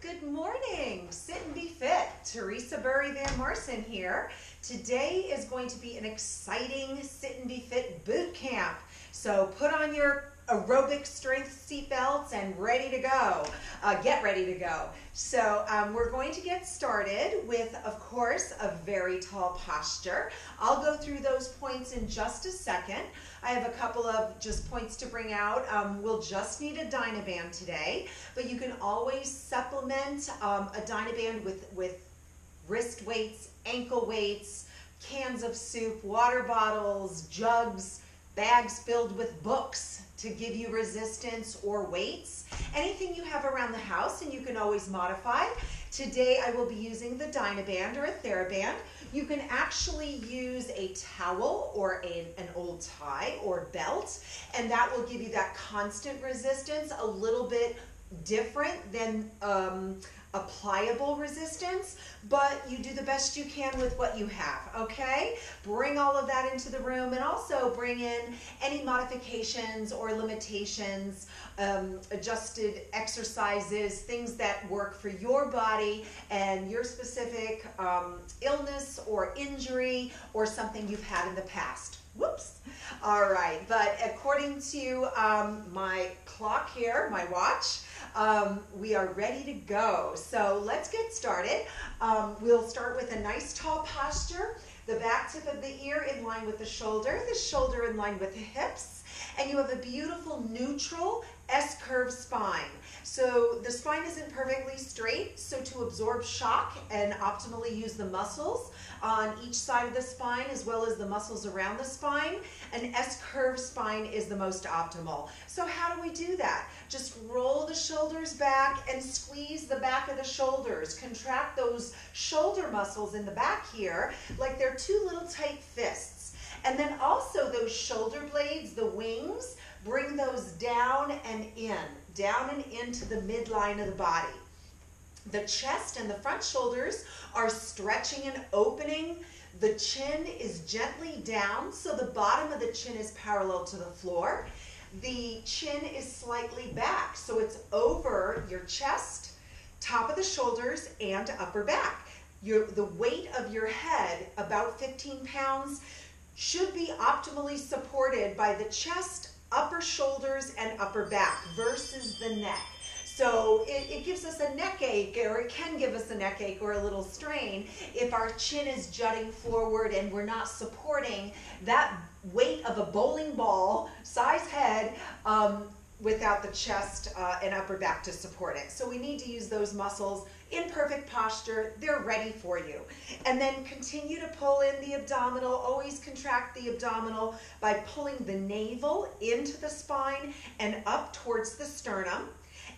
Good morning. Sit and be fit. Teresa Burry Van Marson here. Today is going to be an exciting Sit and Be Fit boot camp. So put on your aerobic strength seatbelts and ready to go. Get ready to go. So we're going to get started with, of course, a very tall posture. I'll go through those points in just a second. I have a couple of just points to bring out. We'll just need a Dynaband today, but you can always supplement a Dynaband with wrist weights, ankle weights, cans of soup, water bottles, jugs, bags filled with books to give you resistance or weights. Anything you have around the house, and you can always modify. Today I will be using the Dynaband or a TheraBand. You can actually use a towel or an old tie or belt, and that will give you that constant resistance, a little bit different than a pliable resistance, but you do the best you can with what you have, okay? Bring all of that into the room, and also bring in any modifications or limitations, adjusted exercises, things that work for your body and your specific illness or injury or something you've had in the past. Whoops. All right, but according to my clock here, my watch, we are ready to go. So let's get started. We'll start with a nice tall posture, the back tip of the ear in line with the shoulder in line with the hips, and you have a beautiful neutral S-curve spine. So the spine isn't perfectly straight, so to absorb shock and optimally use the muscles on each side of the spine as well as the muscles around the spine, an S-curve spine is the most optimal. So how do we do that? Just roll the shoulders back and squeeze the back of the shoulders. Contract those shoulder muscles in the back here like they're two little tight fists. And then also those shoulder blades, the wings, bring those down and into the midline of the body. The chest and the front shoulders are stretching and opening. The chin is gently down, so the bottom of the chin is parallel to the floor. The chin is slightly back, so it's over your chest, top of the shoulders, and upper back. The weight of your head, about 15 pounds, should be optimally supported by the chest, upper shoulders, and upper back versus the neck. So it gives us a neck ache, or it can give us a neck ache or a little strain if our chin is jutting forward and we're not supporting that weight of a bowling ball size head without the chest and upper back to support it. So we need to use those muscles in perfect posture. They're ready for you. And then continue to pull in the abdominal. Always contract the abdominal by pulling the navel into the spine and up towards the sternum.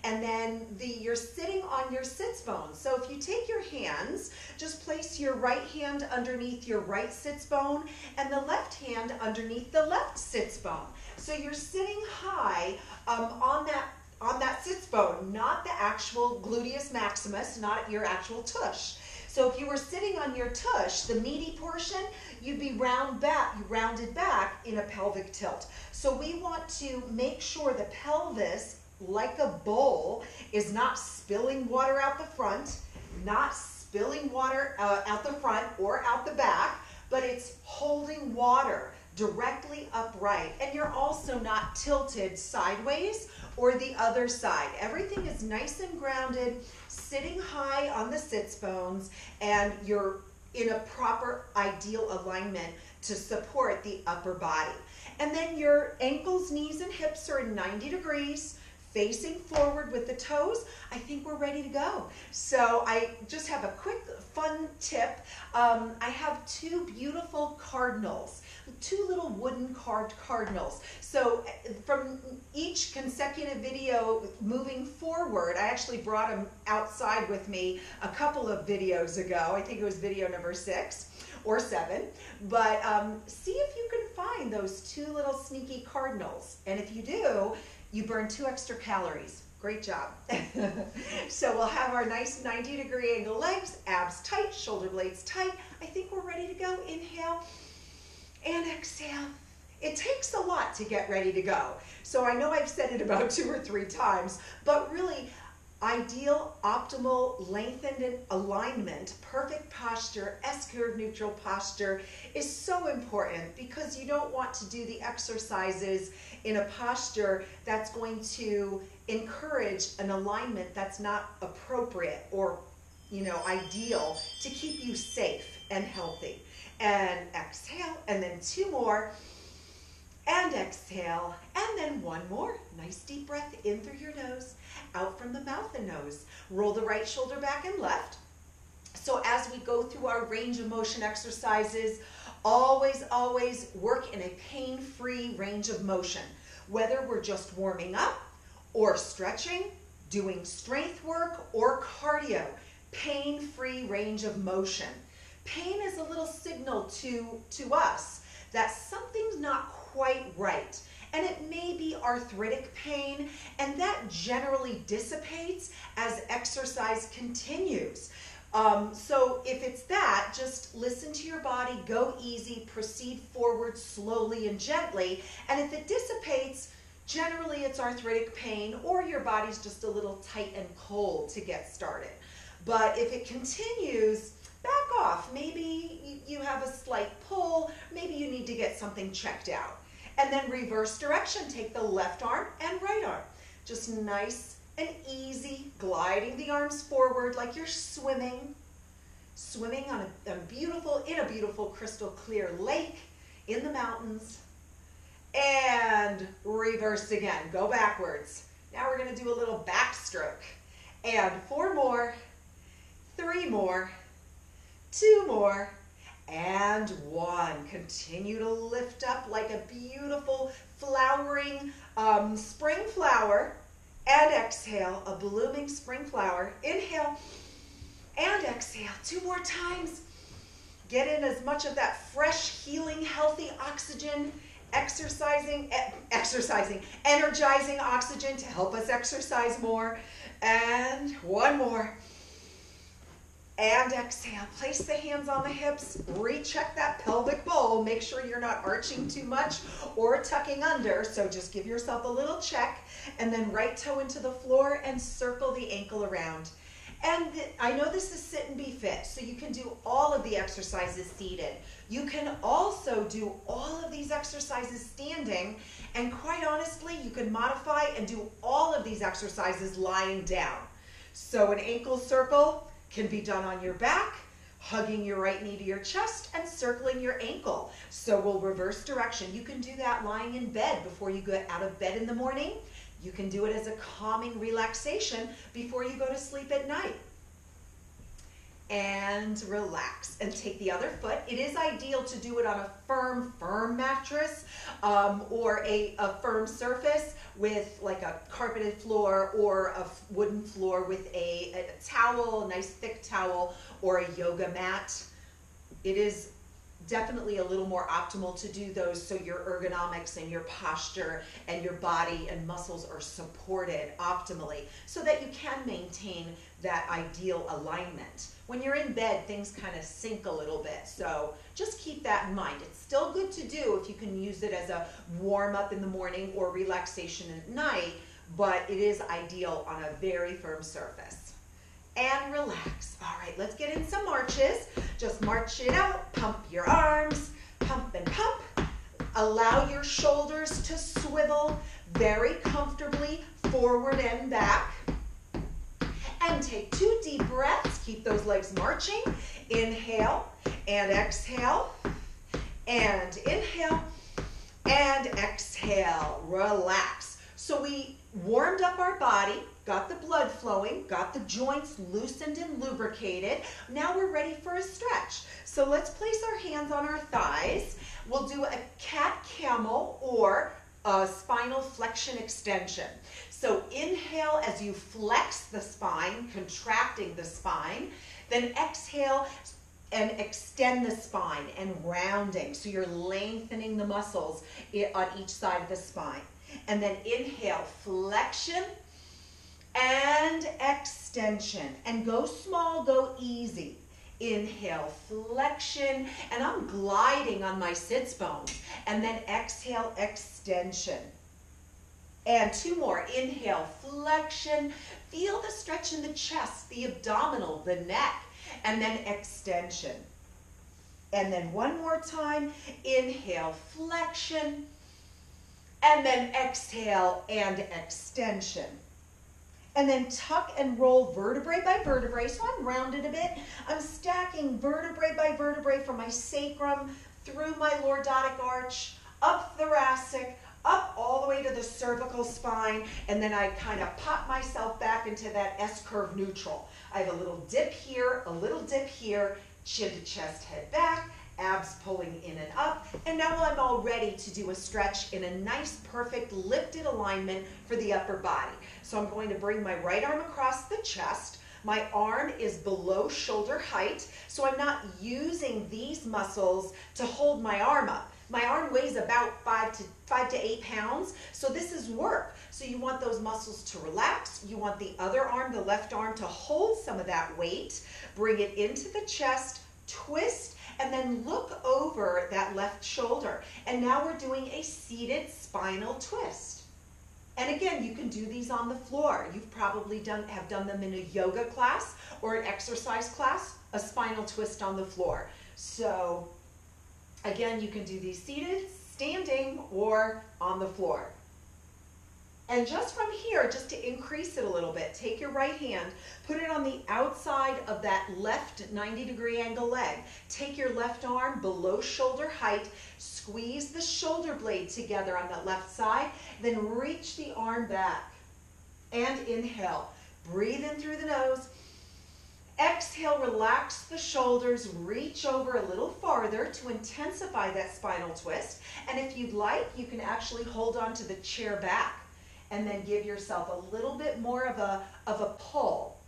And then you're sitting on your sits bones. So if you take your hands, just place your right hand underneath your right sits bone and the left hand underneath the left sits bone. So you're sitting high on that sits bone, not the actual gluteus maximus, not your actual tush. So if you were sitting on your tush, the meaty portion, you'd be rounded back in a pelvic tilt. So we want to make sure the pelvis, like a bowl, is not spilling water out the front, not spilling water out the front or out the back, but it's holding water directly upright. And you're also not tilted sideways or the other side. Everything is nice and grounded, sitting high on the sits bones, and you're in a proper ideal alignment to support the upper body. And then your ankles, knees, and hips are in 90 degrees, facing forward with the toes. I think we're ready to go. So I just have a quick fun tip. I have two beautiful cardinals, two little wooden carved cardinals. So from each consecutive video moving forward, I actually brought them outside with me a couple of videos ago. I think it was video number 6 or 7. But see if you can find those two little sneaky cardinals. And if you do, you burn 2 extra calories. Great job. So we'll have our nice 90-degree angle legs, abs tight, shoulder blades tight. I think we're ready to go. Inhale and exhale. It takes a lot to get ready to go. So I know I've said it about 2 or 3 times, but really I Ideal, optimal, lengthened alignment, perfect posture, S-curve neutral posture is so important because you don't want to do the exercises in a posture that's going to encourage an alignment that's not appropriate or, ideal to keep you safe and healthy. And exhale, and then 2 more, and exhale, and then 1 more. Nice deep breath in through your nose, out from the mouth and nose. Roll the right shoulder back and left. So as we go through our range of motion exercises, always work in a pain-free range of motion. Whether we're just warming up or stretching, doing strength work or cardio, pain-free range of motion. Pain is a little signal to us that something's not quite right. And it may be arthritic pain, and that generally dissipates as exercise continues. So if it's that, just listen to your body, go easy, proceed forward slowly and gently. And if it dissipates, generally it's arthritic pain or your body's just a little tight and cold to get started. But if it continues, back off. Maybe you have a slight pull. Maybe you need to get something checked out. And then reverse direction. Take the left arm and right arm. Just nice and easy, gliding the arms forward like you're swimming on in a beautiful crystal clear lake in the mountains. And reverse again. Go backwards. Now we're going to do a little backstroke. And 4 more, 3 more, 2 more, and 1. Continue to lift up like a beautiful flowering spring flower. And exhale, a blooming spring flower. Inhale and exhale. 2 more times. Get in as much of that fresh, healing, healthy oxygen, energizing oxygen to help us exercise more. And 1 more. And exhale. Place the hands on the hips. Recheck that pelvic bowl. Make sure you're not arching too much or tucking under. So just give yourself a little check. And then right toe into the floor and circle the ankle around. And I know this is sit and be fit, so you can do all of the exercises seated. You can also do all of these exercises standing. And quite honestly, you can modify and do all of these exercises lying down. So an ankle circle can be done on your back, hugging your right knee to your chest and circling your ankle. So we'll reverse direction. You can do that lying in bed before you get out of bed in the morning. You can do it as a calming relaxation before you go to sleep at night. And relax and take the other foot. It is ideal to do it on a firm mattress or a firm surface with like a carpeted floor or a wooden floor with a towel, a nice thick towel, or a yoga mat. It is definitely a little more optimal to do those so your ergonomics and your posture and your body and muscles are supported optimally so that you can maintain that ideal alignment. When you're in bed, things kind of sink a little bit, so just keep that in mind. It's still good to do if you can use it as a warm-up in the morning or relaxation at night, but it is ideal on a very firm surface. And relax. All right, let's get in some marches. Just march it out, pump your arms, pump and pump. Allow your shoulders to swivel very comfortably forward and back. And take 2 deep breaths. Keep those legs marching. Inhale and exhale. And inhale and exhale. Relax. So we warmed up our body, got the blood flowing, got the joints loosened and lubricated. Now we're ready for a stretch. So let's place our hands on our thighs. We'll do a cat-camel or a spinal flexion extension. So inhale as you flex the spine, contracting the spine. Then exhale and extend the spine and rounding. So you're lengthening the muscles on each side of the spine. And then inhale, flexion and extension. And go small, go easy. Inhale, flexion, and I'm gliding on my sits bones. And then exhale, extension. And 2 more. Inhale, flexion. Feel the stretch in the chest, the abdominal, the neck, and then extension. And then 1 more time. Inhale, flexion. And then exhale and extension. And then tuck and roll vertebrae by vertebrae. So I'm rounded a bit. I'm stacking vertebrae by vertebrae from my sacrum through my lordotic arch, up thoracic, up all the way to the cervical spine, and then I kind of pop myself back into that S-curve neutral. I have a little dip here, chin to chest, head back, abs pulling in and up, and now I'm all ready to do a stretch in a nice, perfect, lifted alignment for the upper body. So I'm going to bring my right arm across the chest. My arm is below shoulder height, so I'm not using these muscles to hold my arm up. My arm weighs about 5 to 8 pounds, so this is work. So you want those muscles to relax. You want the other arm, the left arm, to hold some of that weight. Bring it into the chest, twist, and then look over that left shoulder. And now we're doing a seated spinal twist. And again, you can do these on the floor. You've probably have done them in a yoga class or an exercise class, a spinal twist on the floor. So again, you can do these seated, standing, or on the floor. And just from here, just to increase it a little bit, take your right hand, put it on the outside of that left 90-degree angle leg. Take your left arm below shoulder height, squeeze the shoulder blade together on that left side, then reach the arm back. And inhale. Breathe in through the nose. Exhale, relax the shoulders, reach over a little farther to intensify that spinal twist. And if you'd like, you can actually hold on to the chair back and then give yourself a little bit more of a pull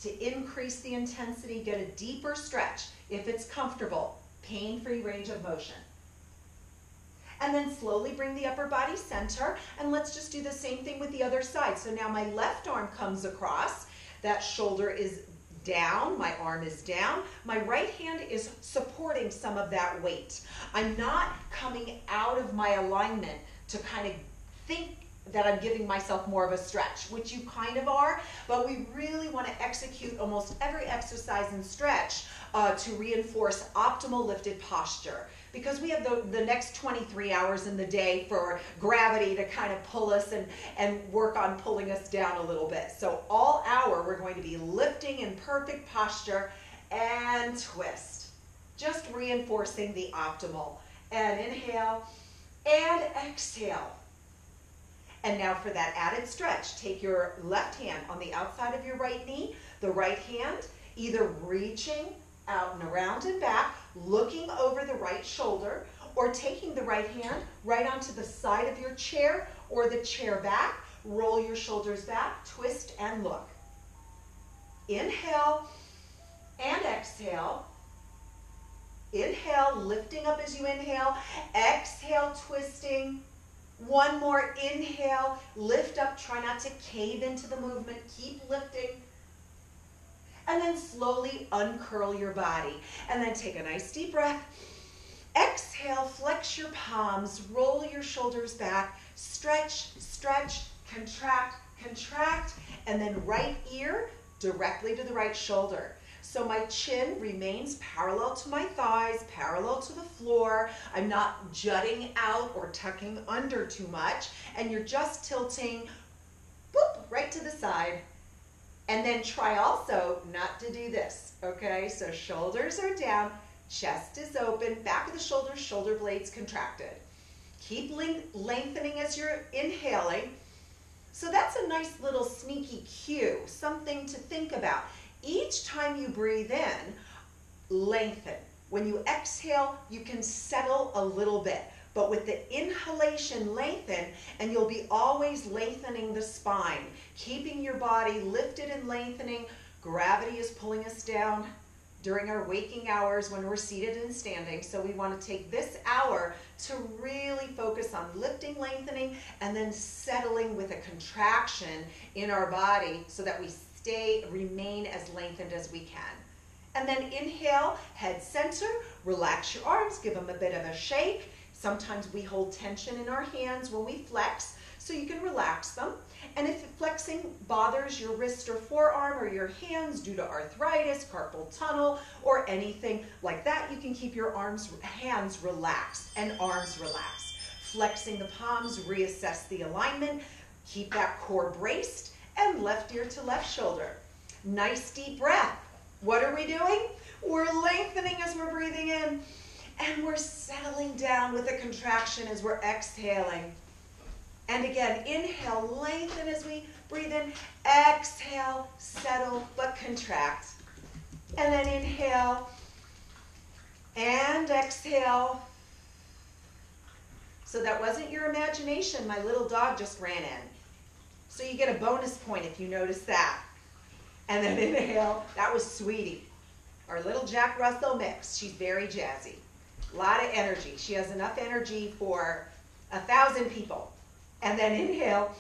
to increase the intensity, get a deeper stretch if it's comfortable, pain-free range of motion. And then slowly bring the upper body center, and let's just do the same thing with the other side. So now my left arm comes across, that shoulder is down, my arm is down, my right hand is supporting some of that weight. I'm not coming out of my alignment to kind of think that I'm giving myself more of a stretch, which you kind of are, but we really want to execute almost every exercise and stretch to reinforce optimal lifted posture, because we have the next 23 hours in the day for gravity to kind of pull us and work on pulling us down a little bit. So all hour we're going to be lifting in perfect posture and twist, just reinforcing the optimal. And inhale and exhale. And now for that added stretch, take your left hand on the outside of your right knee, the right hand either reaching out and around and back, looking over the right shoulder, or taking the right hand right onto the side of your chair or the chair back, roll your shoulders back, twist and look. Inhale and exhale. Inhale, lifting up as you inhale. Exhale, twisting. One more, inhale, lift up, try not to cave into the movement, keep lifting. And then slowly uncurl your body. And then take a nice deep breath. Exhale, flex your palms, roll your shoulders back, stretch, stretch, contract, contract, and then right ear directly to the right shoulder. So my chin remains parallel to my thighs, parallel to the floor. I'm not jutting out or tucking under too much. And you're just tilting, boop, right to the side. And then try also not to do this, okay? So shoulders are down, chest is open, back of the shoulders, shoulder blades contracted. Keep lengthening as you're inhaling. So that's a nice little sneaky cue, something to think about. Each time you breathe in, lengthen. When you exhale, you can settle a little bit. But with the inhalation, lengthen, and you'll be always lengthening the spine, keeping your body lifted and lengthening. Gravity is pulling us down during our waking hours when we're seated and standing. So we want to take this hour to really focus on lifting, lengthening, and then settling with a contraction in our body so that we remain as lengthened as we can. And then inhale, head center, relax your arms, give them a bit of a shake. Sometimes we hold tension in our hands when we flex. so you can relax them. And if flexing bothers your wrist or forearm or your hands due to arthritis, carpal tunnel, or anything like that, you can keep your hands relaxed and arms relaxed. Flexing the palms, reassess the alignment, keep that core braced, and left ear to left shoulder. Nice deep breath. What are we doing? We're lengthening as we're breathing in, and we're settling down with a contraction as we're exhaling. And again, inhale, lengthen as we breathe in. Exhale, settle, but contract. And then inhale and exhale. So that wasn't your imagination. My little dog just ran in. So you get a bonus point if you notice that. And then inhale. That was Sweetie, our little Jack Russell mix. She's very jazzy. A lot of energy. She has enough energy for 1,000 people. And then inhale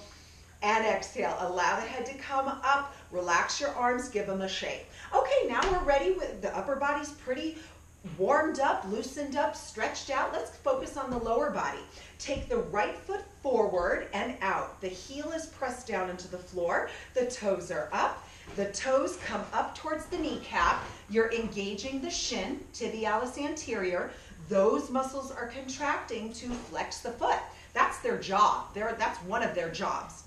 and exhale. Allow the head to come up. Relax your arms. Give them a shake. Okay, now we're ready. With the upper body's pretty warmed up, loosened up, stretched out. Let's focus on the lower body. Take the right foot forward and out. The heel is pressed down into the floor. The toes are up. The toes come up towards the kneecap. You're engaging the shin, tibialis anterior. Those muscles are contracting to flex the foot. That's their job. That's one of their jobs.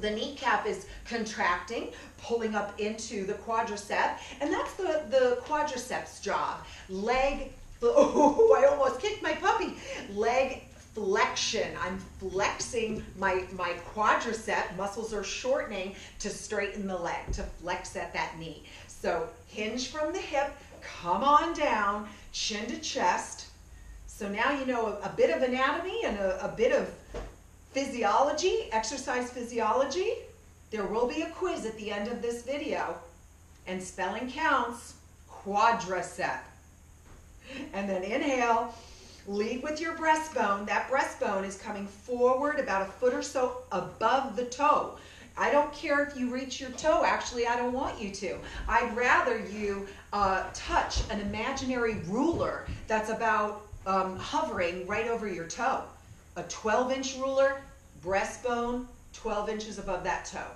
The kneecap is contracting, pulling up into the quadricep, and that's the quadriceps job. Leg, oh, I almost kicked my puppy. Leg flexion. I'm flexing my quadricep. Muscles are shortening to straighten the leg, to flex at that knee. So hinge from the hip, come on down, chin to chest. So now you know a bit of anatomy and a bit of physiology, exercise physiology. There will be a quiz at the end of this video. And spelling counts, quadricep. And then inhale, lead with your breastbone. That breastbone is coming forward about a foot or so above the toe. I don't care if you reach your toe. Actually, I don't want you to. I'd rather you touch an imaginary ruler that's about hovering right over your toe. A 12-inch ruler, breastbone, 12 inches above that toe.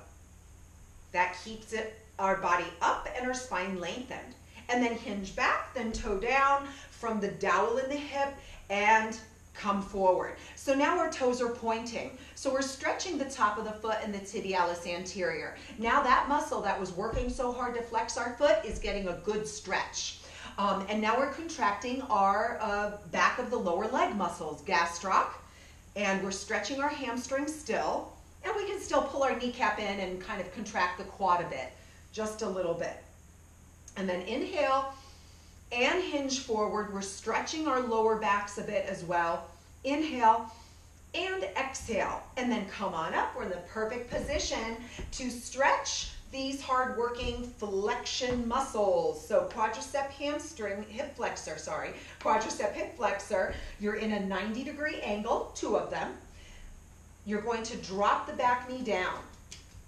That keeps our body up and our spine lengthened. And then hinge back, then toe down from the dowel in the hip and come forward. So now our toes are pointing. So we're stretching the top of the foot and the tibialis anterior. Now that muscle that was working so hard to flex our foot is getting a good stretch. And now we're contracting our back of the lower leg muscles, gastroc, and we're stretching our hamstring still, and we can still pull our kneecap in and kind of contract the quad a bit, just a little bit. And then inhale and hinge forward. We're stretching our lower backs a bit as well. Inhale and exhale, and then come on up. We're in the perfect position to stretch these hard-working flexion muscles. So quadricep hamstring, hip flexor, quadricep hip flexor, you're in a 90-degree angle, 2 of them. You're going to drop the back knee down.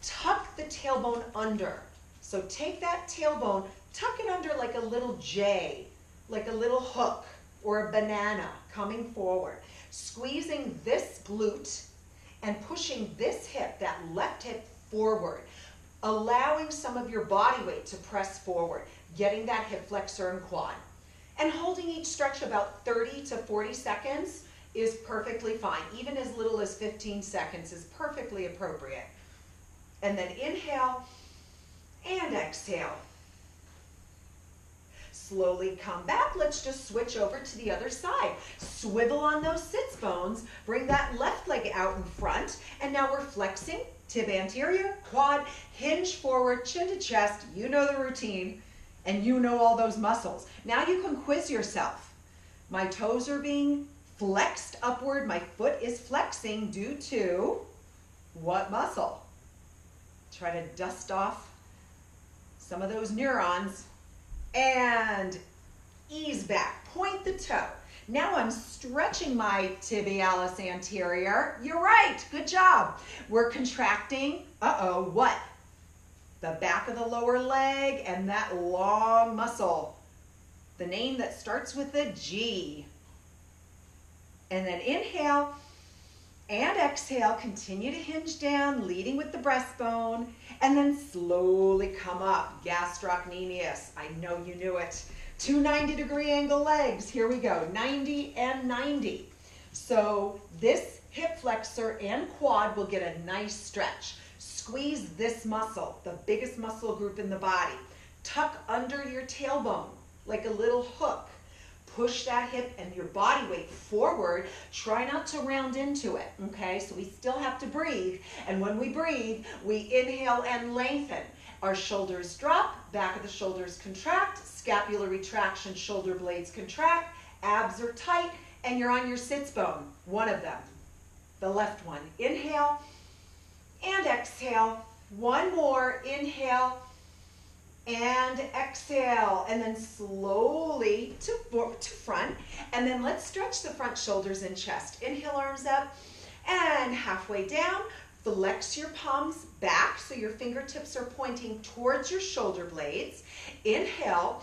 Tuck the tailbone under. So take that tailbone, tuck it under like a little J, like a little hook or a banana coming forward. Squeezing this glute and pushing this hip, that left hip forward. Allowing some of your body weight to press forward, getting that hip flexor and quad. And holding each stretch about 30 to 40 seconds is perfectly fine. Even as little as 15 seconds is perfectly appropriate. And then inhale and exhale. Slowly come back. Let's just switch over to the other side. Swivel on those sits bones. Bring that left leg out in front. And now we're flexing. Tib anterior, quad, hinge forward, chin to chest. You know the routine, and you know all those muscles. Now you can quiz yourself. My toes are being flexed upward. My foot is flexing due to what muscle? Try to dust off some of those neurons. And ease back. Point the toe. Now I'm stretching my tibialis anterior. You're right. Good job. We're contracting, what? The back of the lower leg and that long muscle. The name that starts with a G. And then inhale And exhale, continue to hinge down, leading with the breastbone, and then slowly come up, gastrocnemius. I know you knew it. 2 90-degree angle legs. Here we go, 90 and 90. So this hip flexor and quad will get a nice stretch. Squeeze this muscle, the biggest muscle group in the body. Tuck under your tailbone like a little hook. Push that hip and your body weight forward. Try not to round into it, okay? So we still have to breathe. And when we breathe, we inhale and lengthen. Our shoulders drop, back of the shoulders contract, scapular retraction, shoulder blades contract, abs are tight, and you're on your sits bone, one of them, the left one. Inhale and exhale. One more, inhale and exhale, and then slowly to front, and then let's stretch the front shoulders and chest. Inhale, arms up, and halfway down, flex your palms back so your fingertips are pointing towards your shoulder blades. Inhale,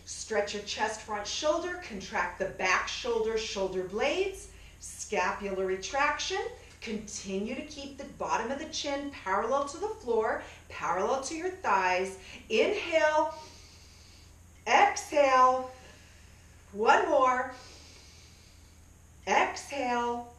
stretch your chest, front shoulder, contract the back shoulder, shoulder blades, scapular retraction. Continue to keep the bottom of the chin parallel to the floor, parallel to your thighs. Inhale, exhale, one more, exhale,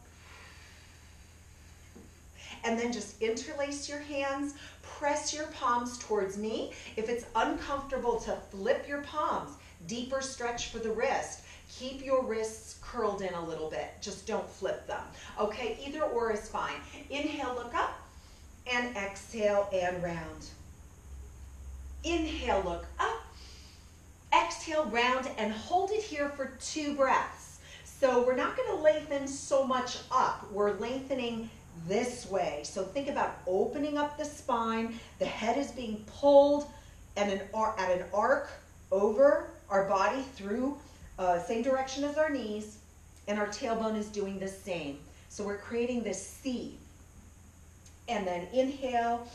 and then just interlace your hands, press your palms towards me. If it's uncomfortable to flip your palms, deeper stretch for the wrist. Keep your wrists curled in a little bit. Just don't flip them. Okay, either or is fine. Inhale, look up, and exhale and round. Inhale, look up, exhale, round, and hold it here for 2 breaths. So we're not going to lengthen so much up. We're lengthening this way. So think about opening up the spine. The head is being pulled at an arc over our body through same direction as our knees, and our tailbone is doing the same. So we're creating this C. And then inhale,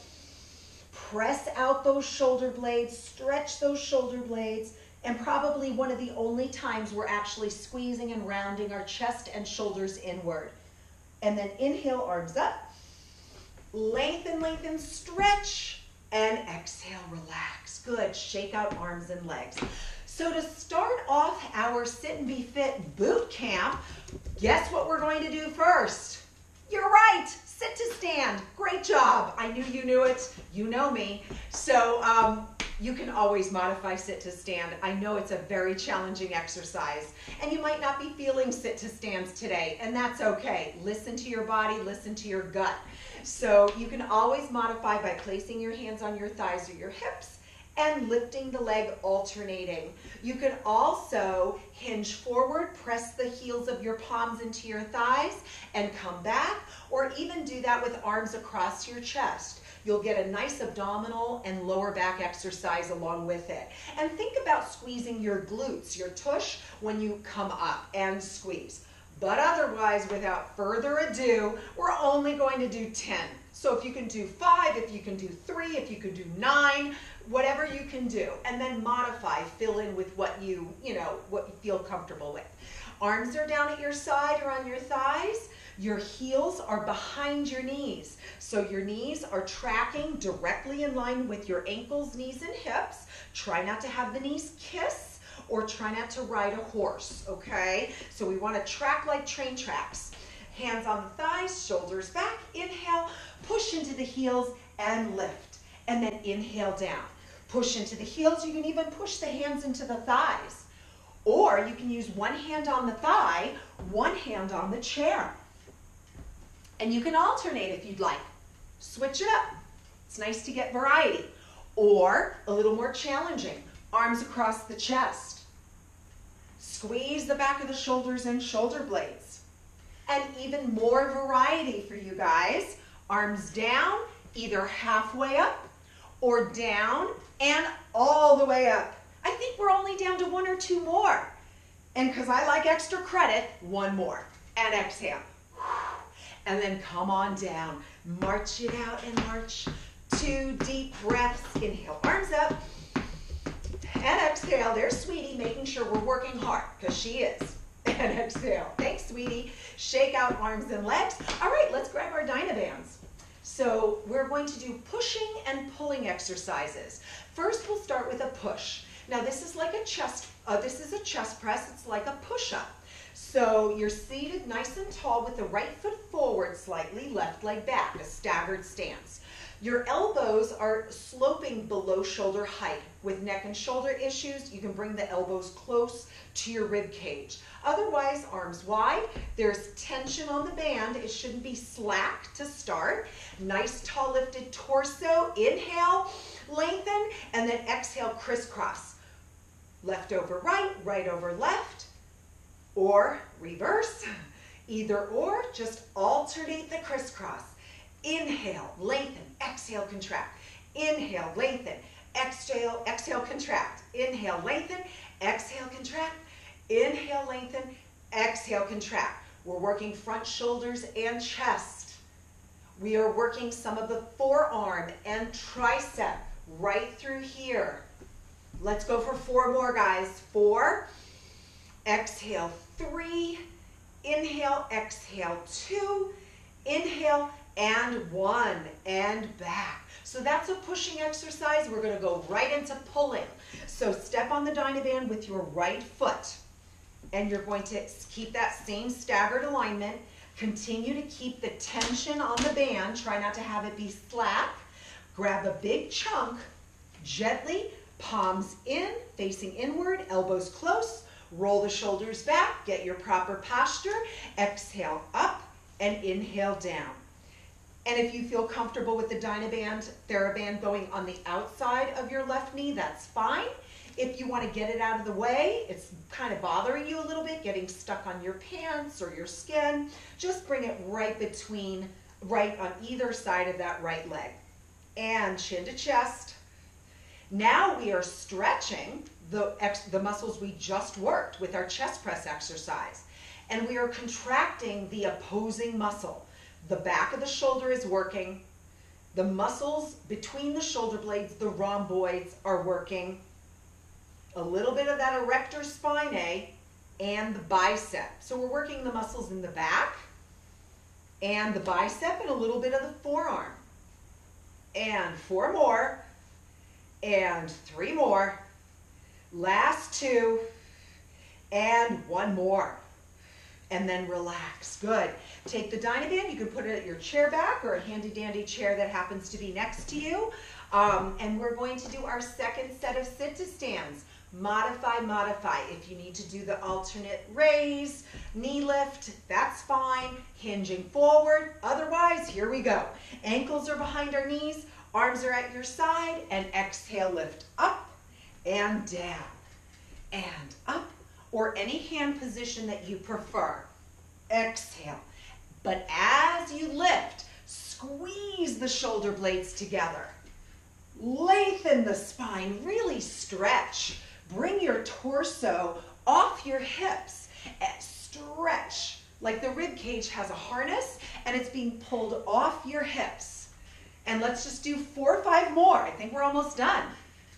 press out those shoulder blades, stretch those shoulder blades, and probably one of the only times we're actually squeezing and rounding our chest and shoulders inward. And then inhale, arms up, lengthen, lengthen, stretch, and exhale, relax. Good, shake out arms and legs. So to start off our Sit and Be Fit boot camp, guess what we're going to do first? You're right, sit to stand. Great job. I knew you knew it. You know me. So you can always modify sit to stand. I know it's a very challenging exercise, and you might not be feeling sit to stands today, and that's okay. Listen to your body, listen to your gut. So you can always modify by placing your hands on your thighs or your hips and lifting the leg alternating. You can also hinge forward, press the heels of your palms into your thighs and come back, or even do that with arms across your chest. You'll get a nice abdominal and lower back exercise along with it. And think about squeezing your glutes, your tush, when you come up and squeeze. But otherwise, without further ado, we're only going to do 10. So if you can do 5, if you can do 3, if you can do 9, whatever you can do, and then modify, fill in with what you feel comfortable with. Arms are down at your side or on your thighs. Your heels are behind your knees. So your knees are tracking directly in line with your ankles, knees, and hips. Try not to have the knees kiss or try not to ride a horse, okay? So we want to track like train tracks. Hands on the thighs, shoulders back. Inhale, push into the heels and lift. And then inhale down. Push into the heels. You can even push the hands into the thighs. Or you can use one hand on the thigh, one hand on the chair. And you can alternate if you'd like. Switch it up. It's nice to get variety. Or a little more challenging, arms across the chest. Squeeze the back of the shoulders and shoulder blades. And even more variety for you guys. Arms down, either halfway up or down and all the way up. I think we're only down to 1 or 2 more. And because I like extra credit, 1 more. And exhale. And then come on down. March it out and march. 2 deep breaths. Inhale, arms up. And exhale. There's Sweetie making sure we're working hard, because she is. and exhale. Thanks, sweetie. Shake out arms and legs. All right, let's grab our Dynabands. So we're going to do pushing and pulling exercises. First, we'll start with a push. Now this is like a chest press. It's like a push-up. So you're seated nice and tall with the right foot forward slightly, left leg back, a staggered stance. Your elbows are sloping below shoulder height. With neck and shoulder issues, you can bring the elbows close to your rib cage. Otherwise, arms wide. There's tension on the band. It shouldn't be slack to start. Nice tall lifted torso. Inhale, lengthen, and then exhale, crisscross. Left over right, right over left, or reverse. Either or, just alternate the crisscross. Inhale, lengthen, exhale, contract. Inhale, lengthen, exhale, exhale, contract. Inhale, lengthen, exhale, contract. Inhale, lengthen, exhale, contract. We're working front shoulders and chest. We are working some of the forearm and tricep right through here. Let's go for 4 more, guys. 4, exhale, 3, inhale, exhale, 2, inhale, and 1, and back. So that's a pushing exercise. We're going to go right into pulling. So step on the Dynaband with your right foot, and you're going to keep that same staggered alignment. Continue to keep the tension on the band. Try not to have it be slack. Grab a big chunk, gently, palms in, facing inward, elbows close. Roll the shoulders back. Get your proper posture. Exhale up and inhale down. And if you feel comfortable with the Dynaband, TheraBand going on the outside of your left knee, that's fine. If you want to get it out of the way, it's kind of bothering you a little bit, getting stuck on your pants or your skin, just bring it right on either side of that right leg. And chin to chest. Now we are stretching the muscles we just worked with our chest press exercise. And we are contracting the opposing muscle. The back of the shoulder is working. The muscles between the shoulder blades, the rhomboids, are working. A little bit of that erector spinae and the bicep. So we're working the muscles in the back and the bicep and a little bit of the forearm. And 4 more. And 3 more. Last 2. And 1 more. And then relax. Good. Take the Dynaband. You can put it at your chair back or a handy dandy chair that happens to be next to you. And we're going to do our second set of sit to stands. Modify, modify. If you need to do the alternate raise, knee lift, that's fine. Hinging forward. Otherwise, here we go. Ankles are behind our knees. Arms are at your side. And exhale, lift up and down and up, or any hand position that you prefer. Exhale. But as you lift, squeeze the shoulder blades together. Lengthen the spine, really stretch. Bring your torso off your hips. Stretch like the rib cage has a harness and it's being pulled off your hips. And let's just do 4 or 5 more. I think we're almost done.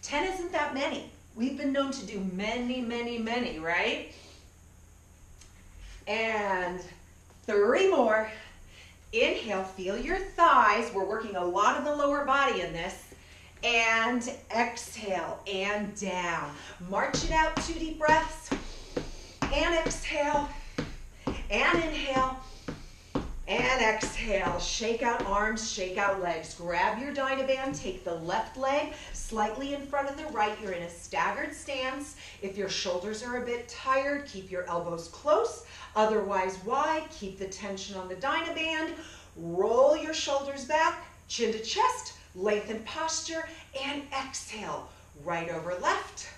10 isn't that many. We've been known to do many, many, many, right? And 3 more. Inhale, feel your thighs. We're working a lot of the lower body in this. And exhale and down. March it out, 2 deep breaths. And exhale. And inhale. And exhale. Shake out arms, shake out legs. Grab your Dynaband, take the left leg slightly in front of the right. You're in a staggered stance. If your shoulders are a bit tired, keep your elbows close. Otherwise wide, keep the tension on the Dynaband. Roll your shoulders back, chin to chest, lengthen posture, and exhale. Right over left,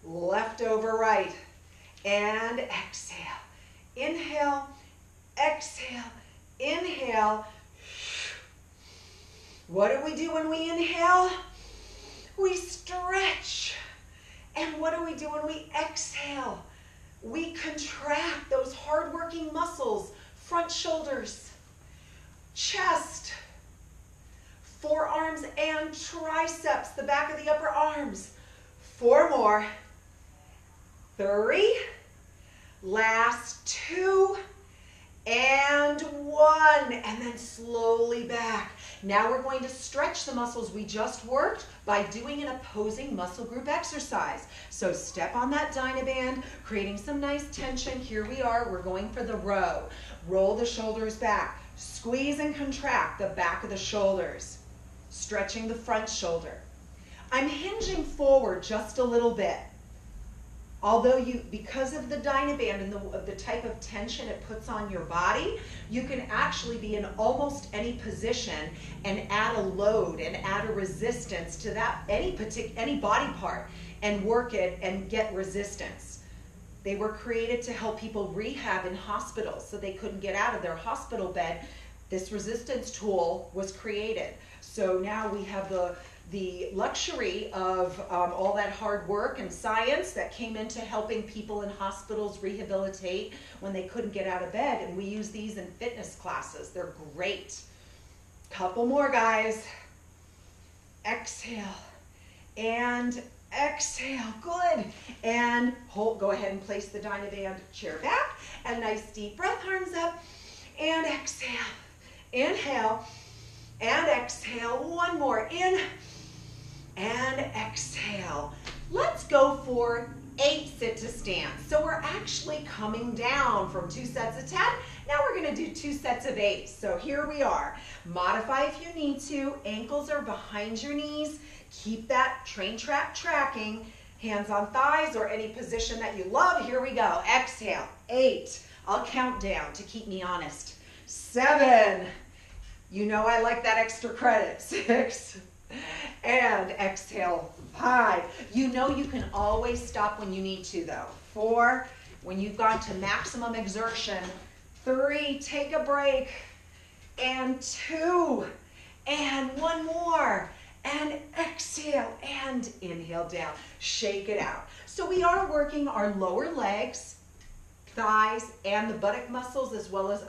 left over right, and exhale. Inhale, exhale, inhale. What do we do when we inhale? We stretch. And what do we do when we exhale? We contract those hard-working muscles, front shoulders, chest, forearms and triceps, the back of the upper arms. 4 more. 3. Last 2, and 1, and then slowly back. Now we're going to stretch the muscles we just worked by doing an opposing muscle group exercise. So step on that Dynaband, creating some nice tension. Here we are, we're going for the row. Roll the shoulders back. Squeeze and contract the back of the shoulders. Stretching the front shoulder. I'm hinging forward just a little bit. Although because of the Dynaband and the type of tension it puts on your body, you can actually be in almost any position and add a load and add a resistance to that any body part and work it and get resistance. They were created to help people rehab in hospitals so they couldn't get out of their hospital bed. This resistance tool was created. So now we have the luxury of all that hard work and science that came into helping people in hospitals rehabilitate when they couldn't get out of bed, and we use these in fitness classes. They're great. Couple more, guys. Exhale and exhale. Good. And hold. Go ahead and place the Dynaband chair back, and nice deep breath, arms up, and exhale. Inhale and exhale. One more. In and exhale. Let's go for 8 sit to stand. So we're actually coming down from 2 sets of 10. Now we're going to do 2 sets of 8. So here we are. Modify if you need to. Ankles are behind your knees. Keep that train track tracking. Hands on thighs or any position that you love. Here we go. Exhale. 8. I'll count down to keep me honest. 7. You know I like that extra credit. 6. And exhale. 5. You know you can always stop when you need to though. 4. When you've gone to maximum exertion. 3. Take a break. And 2. And 1 more. And exhale. And inhale down. Shake it out. So we are working our lower legs, thighs, and the buttock muscles, as well as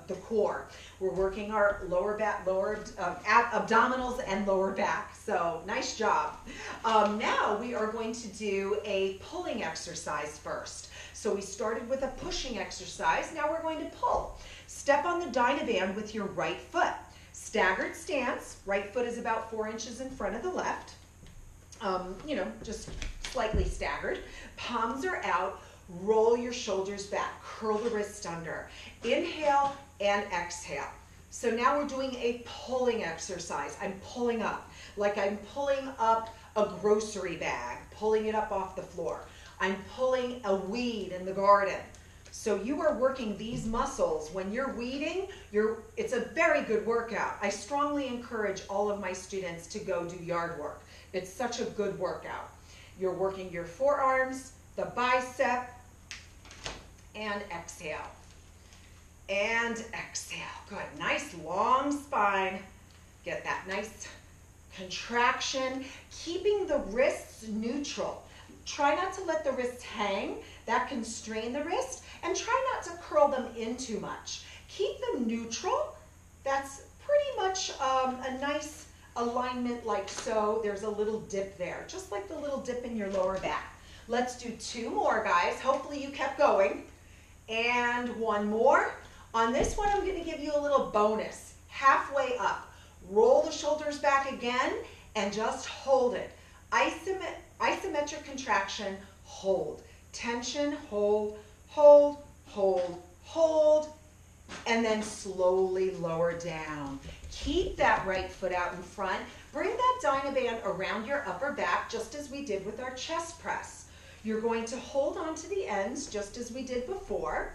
the core. We're working our lower back, abdominals and lower back. So nice job. Now we are going to do a pulling exercise first. So we started with a pushing exercise. Now we're going to pull. Step on the Dynaband with your right foot. Staggered stance. Right foot is about 4 inches in front of the left. Just slightly staggered. Palms are out. Roll your shoulders back, curl the wrists under. Inhale and exhale. So now we're doing a pulling exercise. I'm pulling up, like I'm pulling up a grocery bag, pulling it up off the floor. I'm pulling a weed in the garden. So you are working these muscles. When you're weeding, it's a very good workout. I strongly encourage all of my students to go do yard work. It's such a good workout. You're working your forearms, the bicep, and exhale. And exhale. Good. Nice long spine. Get that nice contraction. Keeping the wrists neutral. Try not to let the wrists hang. That can strain the wrist. And try not to curl them in too much. Keep them neutral. That's pretty much a nice alignment like so. There's a little dip there, just like the little dip in your lower back. Let's do 2 more, guys. Hopefully you kept going. And 1 more. On this one, I'm going to give you a little bonus. Halfway up. Roll the shoulders back again and just hold it. Isometric contraction, hold. Tension, hold, hold, hold, hold. And then slowly lower down. Keep that right foot out in front. Bring that Dynaband around your upper back, just as we did with our chest press. You're going to hold on to the ends, just as we did before.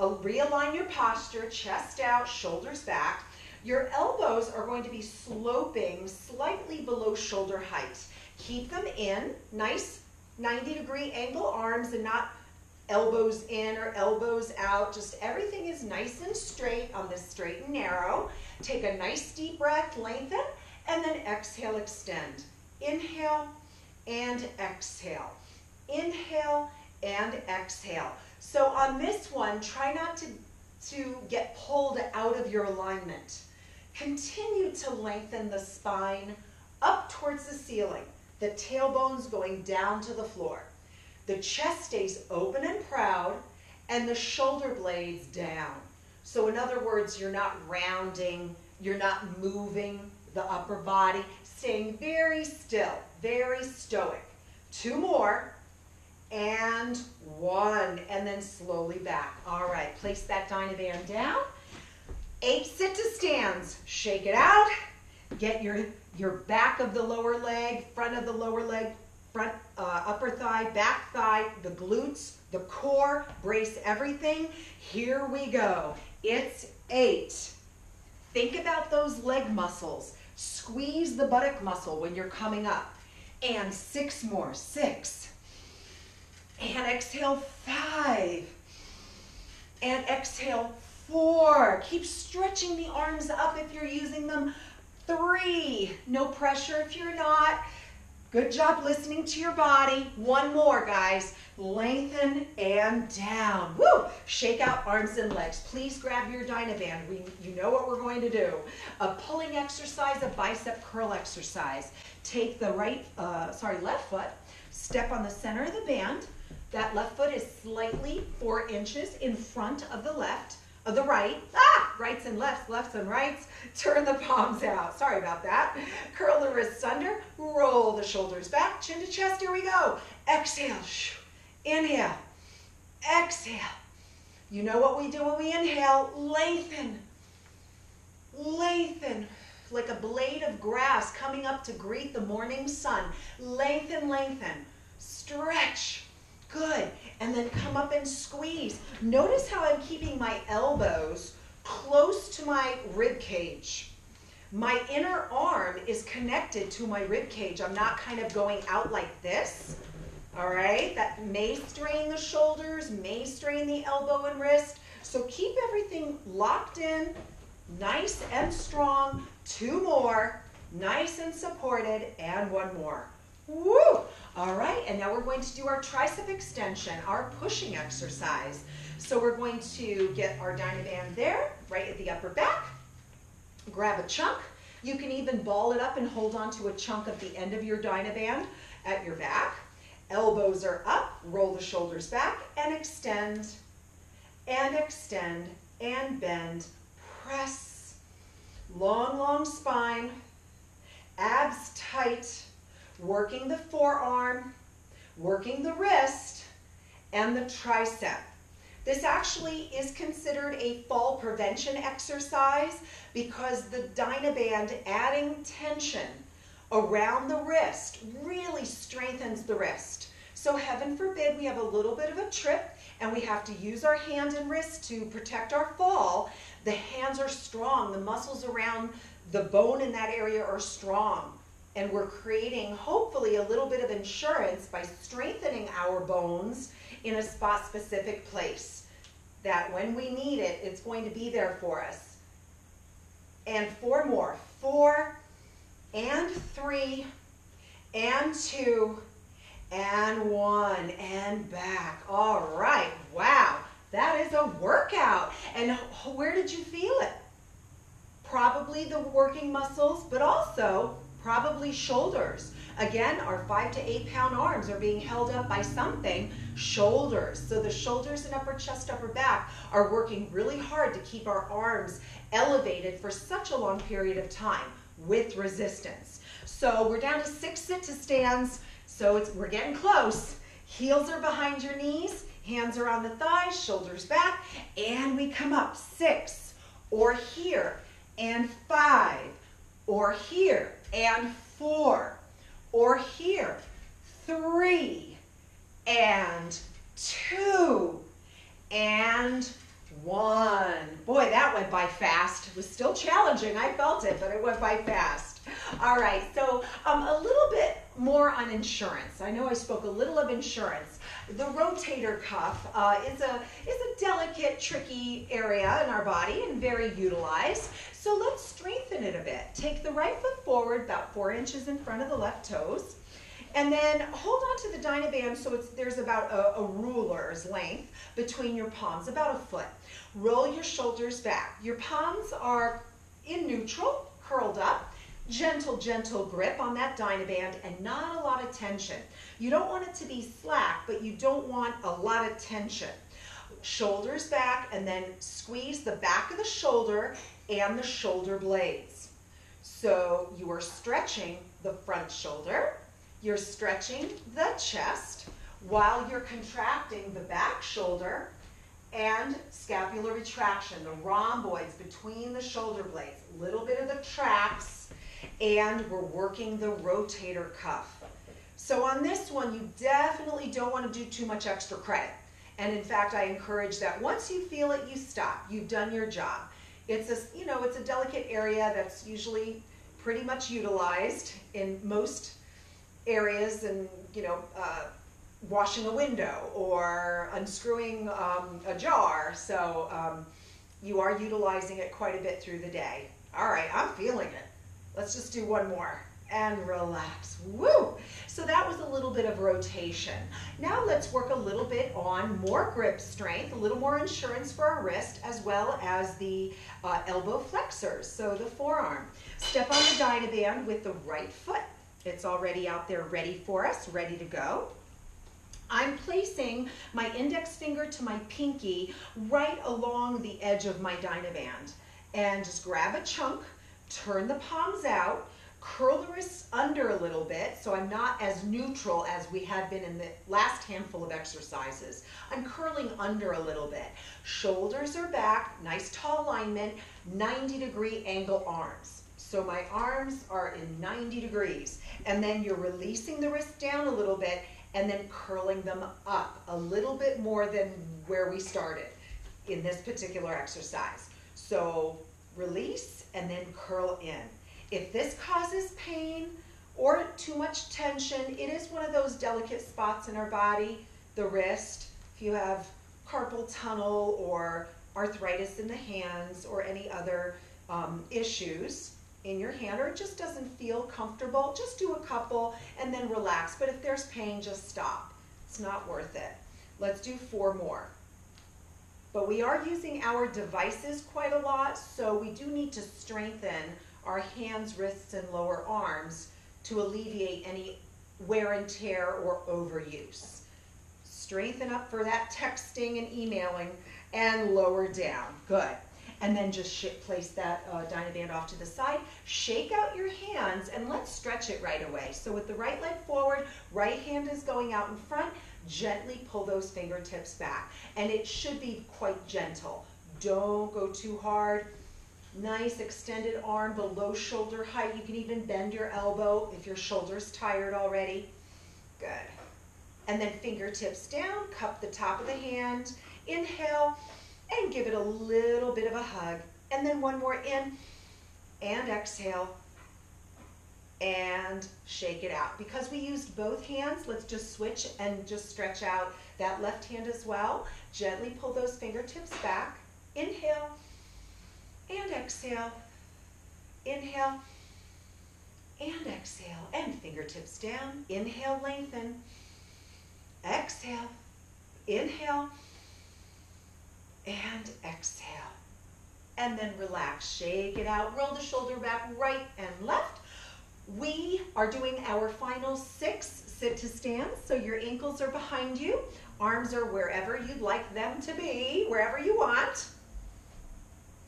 Realign your posture, chest out, shoulders back. Your elbows are going to be sloping slightly below shoulder height. Keep them in, nice 90-degree angle arms and not elbows in or elbows out. Just everything is nice and straight on this straight and narrow. Take a nice deep breath, lengthen, and then exhale, extend. Inhale and exhale. Inhale and exhale. So on this one, try not to get pulled out of your alignment. Continue to lengthen the spine up towards the ceiling. The tailbone's going down to the floor. The chest stays open and proud, and the shoulder blades down. So in other words, you're not rounding, you're not moving the upper body, staying very still, very stoic. 2 more, and 1, and then slowly back. All right, place that Dynaband down. 8 sit-to-stands. Shake it out. Get your back of the lower leg, front of the lower leg, front, upper thigh, back thigh, the glutes, the core, brace everything. Here we go. It's 8. Think about those leg muscles. Squeeze the buttock muscle when you're coming up. And 6 more. 6. And exhale, 5. And exhale, 4. Keep stretching the arms up if you're using them. 3. No pressure if you're not. Good job listening to your body. 1 more, guys. Lengthen and down. Woo! Shake out arms and legs. Please grab your Dynaband. You know what we're going to do. A pulling exercise, a bicep curl exercise. Take the left foot, step on the center of the band. That left foot is slightly 4 inches in front of the left, of the right. Rights and lefts, lefts and rights. Turn the palms out. Sorry about that. Curl the wrists under. Roll the shoulders back. Chin to chest. Here we go. Exhale. Inhale. Exhale. You know what we do when we inhale? Lengthen. Lengthen. Like a blade of grass coming up to greet the morning sun. Lengthen, lengthen. Stretch. Good. And then come up and squeeze. Notice how I'm keeping my elbows close to my rib cage. My inner arm is connected to my rib cage. I'm not kind of going out like this. All right? That may strain the shoulders, may strain the elbow and wrist. So keep everything locked in, nice and strong. 2 more, nice and supported, and 1 more. Woo! All right, and now we're going to do our tricep extension, our pushing exercise. So we're going to get our Dynaband there, right at the upper back. Grab a chunk. You can even ball it up and hold on to a chunk of the end of your Dynaband at your back. Elbows are up, roll the shoulders back, and extend, and bend. Press. Long, long spine. Abs tight. Working the forearm, working the wrist, and the tricep. This actually is considered a fall prevention exercise because the Dynaband adding tension around the wrist really strengthens the wrist. So heaven forbid we have a little bit of a trip and we have to use our hand and wrist to protect our fall. The hands are strong, the muscles around the bone in that area are strong. And we're creating, hopefully, a little bit of insurance by strengthening our bones in a spot-specific place. That when we need it, it's going to be there for us. And 4 more. 4, and 3, and 2, and 1, and back. All right. Wow. That is a workout. And where did you feel it? Probably the working muscles, but also probably shoulders. Again, our 5 to 8 pound arms are being held up by something, shoulders. So the shoulders and upper chest, upper back are working really hard to keep our arms elevated for such a long period of time with resistance. So we're down to 6 sit-to-stands. So we're getting close. Heels are behind your knees, hands are on the thighs, shoulders back, and we come up. 6, or here, and 5, or here, and 4, or here, 3, and 2, and 1. Boy, that went by fast. It was still challenging. I felt it, but it went by fast. All right, so a little bit more on insurance. I know I spoke a little of insurance. The rotator cuff is a delicate, tricky area in our body and very utilized. So let's strengthen it a bit. Take the right foot forward about 4 inches in front of the left toes. And then hold on to the Dynaband so there's about a ruler's length between your palms, about a foot. Roll your shoulders back. Your palms are in neutral, curled up. Gentle, gentle grip on that Dynaband and not a lot of tension. You don't want it to be slack, but you don't want a lot of tension. Shoulders back, and then squeeze the back of the shoulder and the shoulder blades. So you are stretching the front shoulder, you're stretching the chest while you're contracting the back shoulder and scapular retraction, the rhomboids between the shoulder blades, a little bit of the traps, and we're working the rotator cuff. So on this one, you definitely don't want to do too much extra credit. And in fact, I encourage that once you feel it, you stop. You've done your job. It's a delicate area that's usually pretty much utilized in most areas, and washing a window or unscrewing a jar. So you are utilizing it quite a bit through the day. All right, I'm feeling it. Let's just do one more and relax. Woo! So that was a little bit of rotation. Now let's work a little bit on more grip strength, a little more insurance for our wrist, as well as the elbow flexors, so the forearm. Step on the Dynaband with the right foot. It's already out there ready for us, ready to go. I'm placing my index finger to my pinky right along the edge of my Dynaband. And just grab a chunk, turn the palms out, curl the wrists under a little bit so I'm not as neutral as we had been in the last handful of exercises. I'm curling under a little bit. Shoulders are back, nice tall alignment, 90-degree angle arms. So my arms are in 90 degrees. And then you're releasing the wrist down a little bit and then curling them up a little bit more than where we started in this particular exercise. So release and then curl in. If this causes pain or too much tension, it is one of those delicate spots in our body, the wrist. If you have carpal tunnel or arthritis in the hands or any other issues in your hand, or it just doesn't feel comfortable, just do a couple and then relax. But if there's pain, just stop. It's not worth it. Let's do 4 more. But we are using our devices quite a lot, so we do need to strengthen our hands, wrists, and lower arms to alleviate any wear and tear or overuse. Strengthen up for that texting and emailing, and lower down. Good. And then just place that Dynaband off to the side. Shake out your hands and let's stretch it right away. So with the right leg forward, right hand is going out in front. Gently pull those fingertips back. And it should be quite gentle. Don't go too hard. Nice extended arm below shoulder height. You can even bend your elbow if your shoulder's tired already. Good. And then fingertips down, cup the top of the hand. Inhale. And give it a little bit of a hug. And then one more in and exhale and shake it out. Because we used both hands, let's just switch and just stretch out that left hand as well. Gently pull those fingertips back. Inhale and exhale. Inhale and exhale. And fingertips down. Inhale, lengthen. Exhale. Inhale. And exhale. And then relax, shake it out, roll the shoulder back right and left. We are doing our final 6 sit to stands. So your ankles are behind you, arms are wherever you'd like them to be, wherever you want.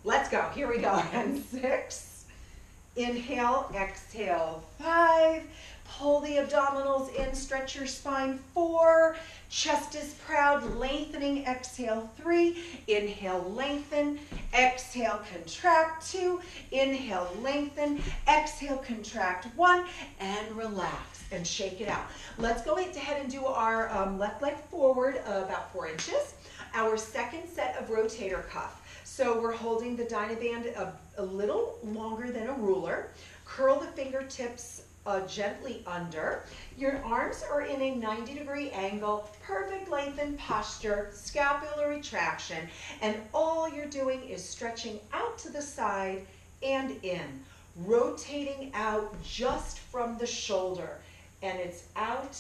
Let's go, here we go. And 6, inhale, exhale, 5, pull the abdominals in, stretch your spine, 4, chest is proud, lengthening, exhale, 3, inhale, lengthen, exhale, contract, 2, inhale, lengthen, exhale, contract, 1, and relax, and shake it out. Let's go ahead and do our left leg forward about 4 inches, our second set of rotator cuff. So we're holding the Dynaband a little longer than a ruler, curl the fingertips gently under. Your arms are in a 90-degree angle, perfect lengthened posture, scapular retraction, and all you're doing is stretching out to the side and in, rotating out just from the shoulder, and it's out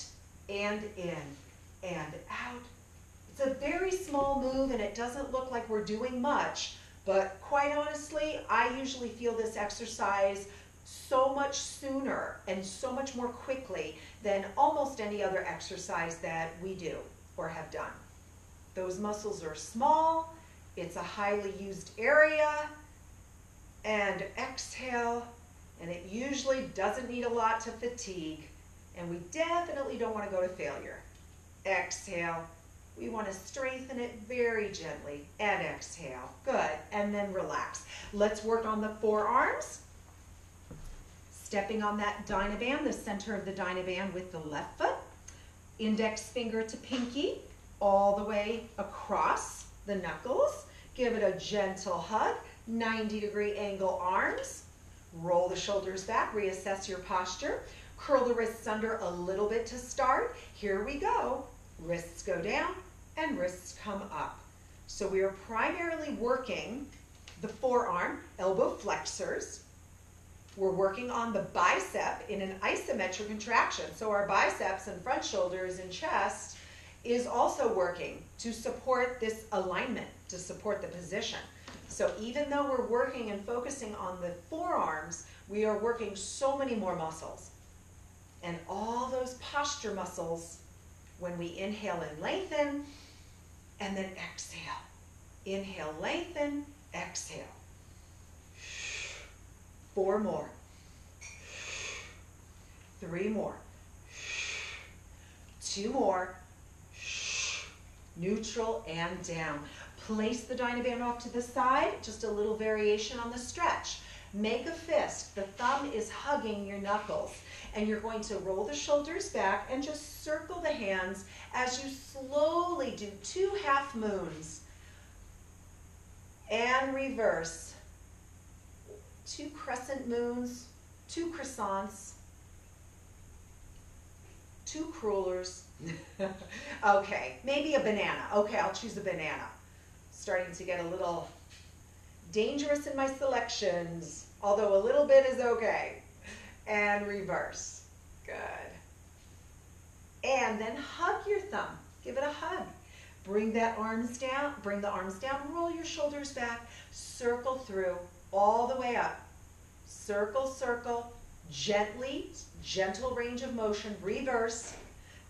and in and out. It's a very small move and it doesn't look like we're doing much, but quite honestly, I usually feel this exercise so much sooner and so much more quickly than almost any other exercise that we do or have done. Those muscles are small, it's a highly used area, and exhale, and it usually doesn't need a lot to fatigue, and we definitely don't want to go to failure. Exhale, we want to strengthen it very gently, and exhale, good, and then relax. Let's work on the forearms. Stepping on that Dynaband, the center of the Dynaband with the left foot, index finger to pinky, all the way across the knuckles. Give it a gentle hug, 90-degree angle arms. Roll the shoulders back, reassess your posture. Curl the wrists under a little bit to start. Here we go. Wrists go down and wrists come up. So we are primarily working the forearm, elbow flexors. We're working on the bicep in an isometric contraction. So our biceps and front shoulders and chest is also working to support this alignment, to support the position. So even though we're working and focusing on the forearms, we are working so many more muscles. And all those posture muscles, when we inhale and lengthen, and then exhale. Inhale, lengthen, exhale. 4 more. 3 more. 2 more. Neutral and down. Place the Dynaband off to the side, just a little variation on the stretch. Make a fist. The thumb is hugging your knuckles. And you're going to roll the shoulders back and just circle the hands as you slowly do 2 half moons. And reverse. 2 crescent moons, 2 croissants, 2 crullers. Okay, maybe a banana. Okay, I'll choose a banana. Starting to get a little dangerous in my selections, although a little bit is okay. And reverse. Good. And then hug your thumb. Give it a hug. Bring the arms down, roll your shoulders back, circle through all the way up. Circle, circle, gently, gentle range of motion, reverse.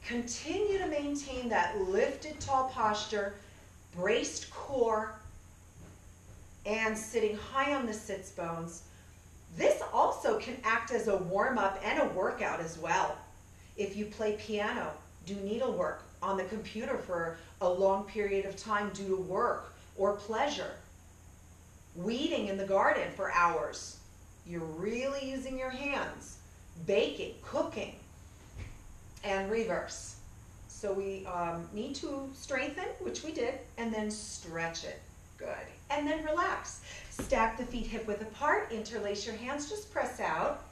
Continue to maintain that lifted tall posture, braced core, and sitting high on the sits bones. This also can act as a warm-up and a workout as well. If you play piano, do needlework on the computer for a long period of time due to work or pleasure. Weeding in the garden for hours. You're really using your hands. Baking, cooking, and reverse. So we need to strengthen, which we did, and then stretch it. Good. And then relax. Stack the feet hip width apart, interlace your hands, just press out.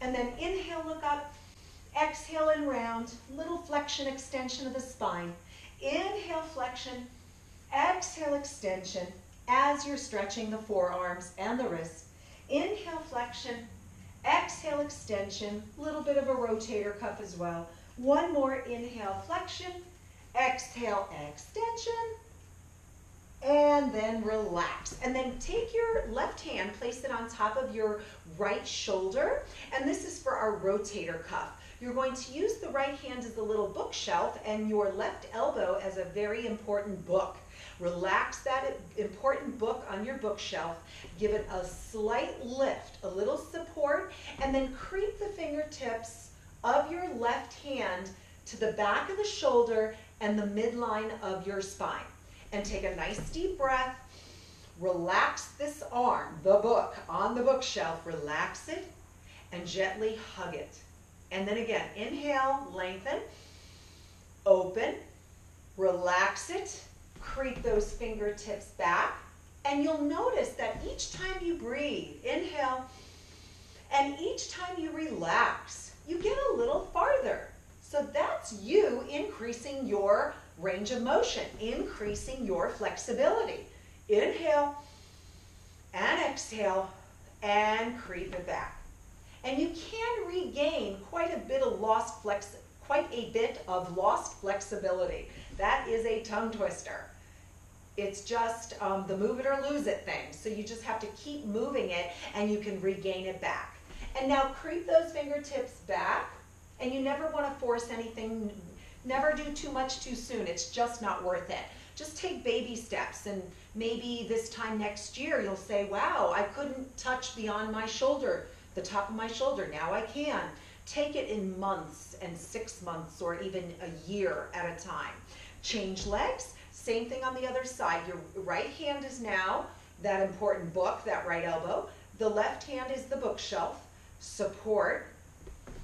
And then inhale, look up. Exhale and round. Little flexion, extension of the spine. Inhale, flexion. Exhale, extension as you're stretching the forearms and the wrists. Inhale, flexion. Exhale, extension. Little bit of a rotator cuff as well. One more. Inhale, flexion. Exhale, extension. And then relax. And then take your left hand, place it on top of your right shoulder. And this is for our rotator cuff. You're going to use the right hand as a little bookshelf and your left elbow as a very important book. Relax that important book on your bookshelf. Give it a slight lift, a little support, and then creep the fingertips of your left hand to the back of the shoulder and the midline of your spine. And take a nice deep breath. Relax this arm, the book, on the bookshelf. Relax it and gently hug it. And then again, inhale, lengthen, open, relax it, creep those fingertips back. And you'll notice that each time you breathe, inhale, and each time you relax, you get a little farther. So that's you increasing your range of motion, increasing your flexibility. Inhale and exhale and creep it back. And you can regain quite a bit of lost flexibility. That is a tongue twister. It's just the move it or lose it thing. So you just have to keep moving it and you can regain it back. And now creep those fingertips back, and you never want to force anything. Never do too much too soon. It's just not worth it. Just take baby steps, and maybe this time next year you'll say, wow, I couldn't touch beyond my shoulder, the top of my shoulder. Now I can. Take it in months and 6 months or even a year at a time. Change legs. Same thing on the other side. Your right hand is now that important book, that right elbow. The left hand is the bookshelf. Support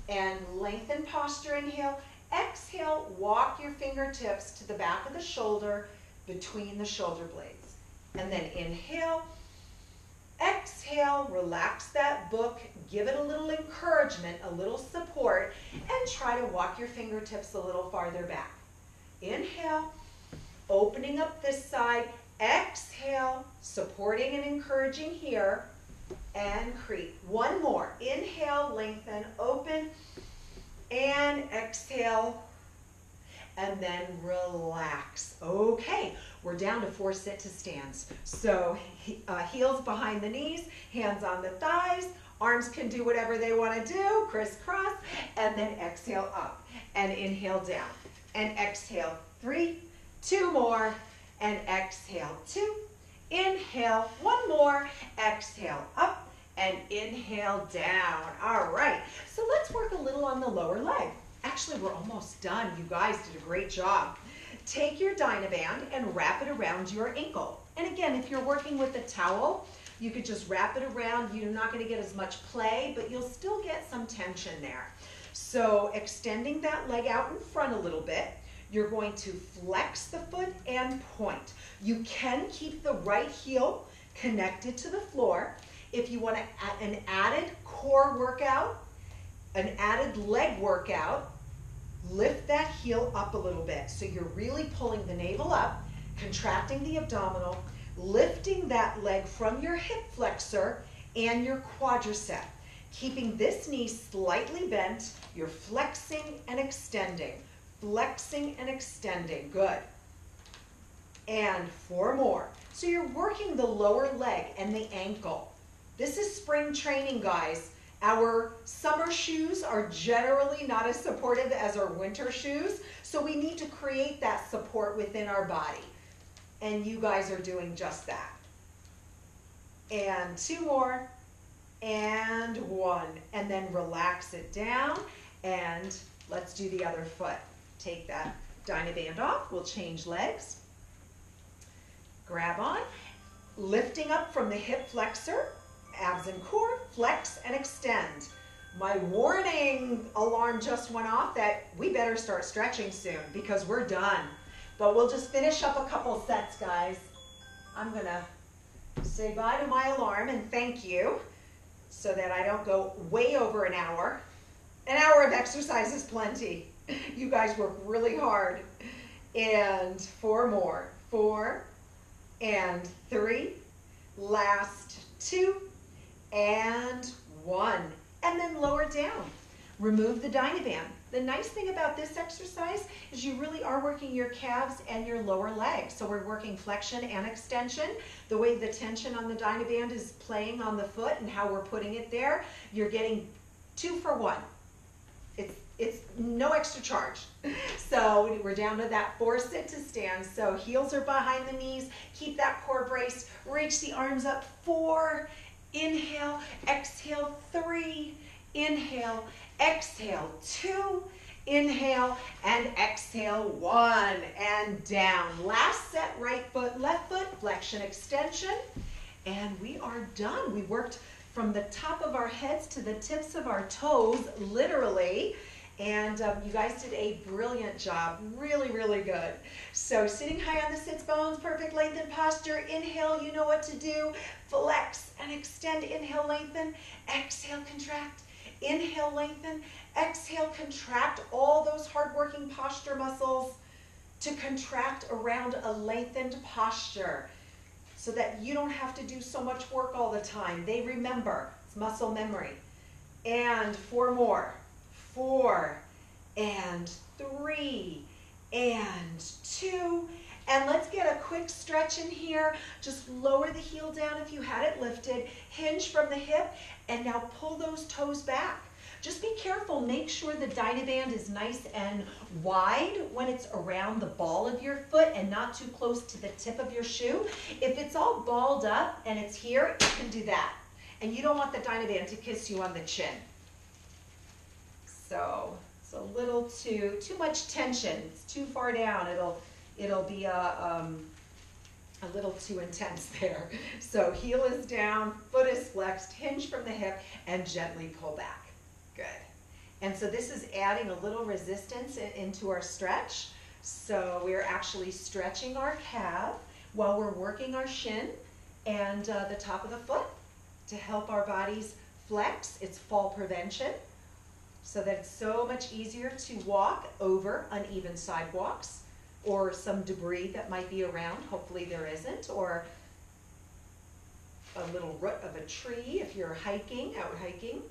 and lengthen posture. Inhale. Exhale, walk your fingertips to the back of the shoulder, between the shoulder blades. And then inhale, exhale, relax that book, give it a little encouragement, a little support, and try to walk your fingertips a little farther back. Inhale, opening up this side, exhale, supporting and encouraging here, and creep. One more. Inhale, lengthen, open, and exhale, and then relax. Okay, we're down to 4 sit-to-stands. So heels behind the knees, hands on the thighs, arms can do whatever they want to do, crisscross, and then exhale up, and inhale down, and exhale 3, 2 more, and exhale 2, inhale 1 more, exhale up, and inhale down. All right, so let's work a little on the lower leg. Actually, we're almost done. You guys did a great job. Take your Dynaband and wrap it around your ankle. And again, if you're working with a towel, you could just wrap it around. You're not going to get as much play, but you'll still get some tension there. So extending that leg out in front a little bit, you're going to flex the foot and point. You can keep the right heel connected to the floor. If you want an added core workout, an added leg workout, lift that heel up a little bit. So you're really pulling the navel up, contracting the abdominal, lifting that leg from your hip flexor and your quadricep. Keeping this knee slightly bent, you're flexing and extending. Flexing and extending. Good. And 4 more. So you're working the lower leg and the ankle. This is spring training, guys. Our summer shoes are generally not as supportive as our winter shoes, so we need to create that support within our body. And you guys are doing just that. And 2 more, and 1. And then relax it down, and let's do the other foot. Take that Dynaband off. We'll change legs. Grab on, lifting up from the hip flexor, abs and core, flex and extend. My warning alarm just went off that we better start stretching soon because we're done. But we'll just finish up a couple sets, guys. I'm gonna say bye to my alarm and thank you so that I don't go way over an hour. An hour of exercise is plenty. You guys work really hard. And 4 more. 4 and 3. Last 2. And 1, and then lower down. Remove the Dynaband. The nice thing about this exercise is you really are working your calves and your lower legs. So we're working flexion and extension. The way the tension on the Dynaband is playing on the foot and how we're putting it there, you're getting 2 for 1. It's no extra charge. So we're down to that 4 sit-to-stand. So heels are behind the knees. Keep that core braced. Reach the arms up. 4. Inhale, exhale 3, inhale, exhale 2, inhale, and exhale 1, and down. Last set, right foot, left foot, flexion, extension, and we are done. We worked from the top of our heads to the tips of our toes, literally, and you guys did a brilliant job, really, really good. So sitting high on the sits bones, perfect length and posture. Inhale, you know what to do. Flex and extend. Inhale, lengthen. Exhale, contract. Inhale, lengthen. Exhale, contract. All those hard-working posture muscles to contract around a lengthened posture so that you don't have to do so much work all the time. They remember. It's muscle memory. And 4 more. 4 and 3 and 2 And let's get a quick stretch in here. Just lower the heel down if you had it lifted. Hinge from the hip, and now pull those toes back. Just be careful, make sure the Dynaband is nice and wide when it's around the ball of your foot and not too close to the tip of your shoe. If it's all balled up and it's here, you can do that. And you don't want the Dynaband to kiss you on the chin. So it's a little too much tension. It's too far down. It'll be a little too intense there. So heel is down, foot is flexed, hinge from the hip, and gently pull back. Good. And so this is adding a little resistance into our stretch. So we're actually stretching our calf while we're working our shin and the top of the foot to help our bodies flex. It's fall prevention, so that it's so much easier to walk over uneven sidewalks or some debris that might be around. Hopefully there isn't, or a little root of a tree if you're hiking, out hiking.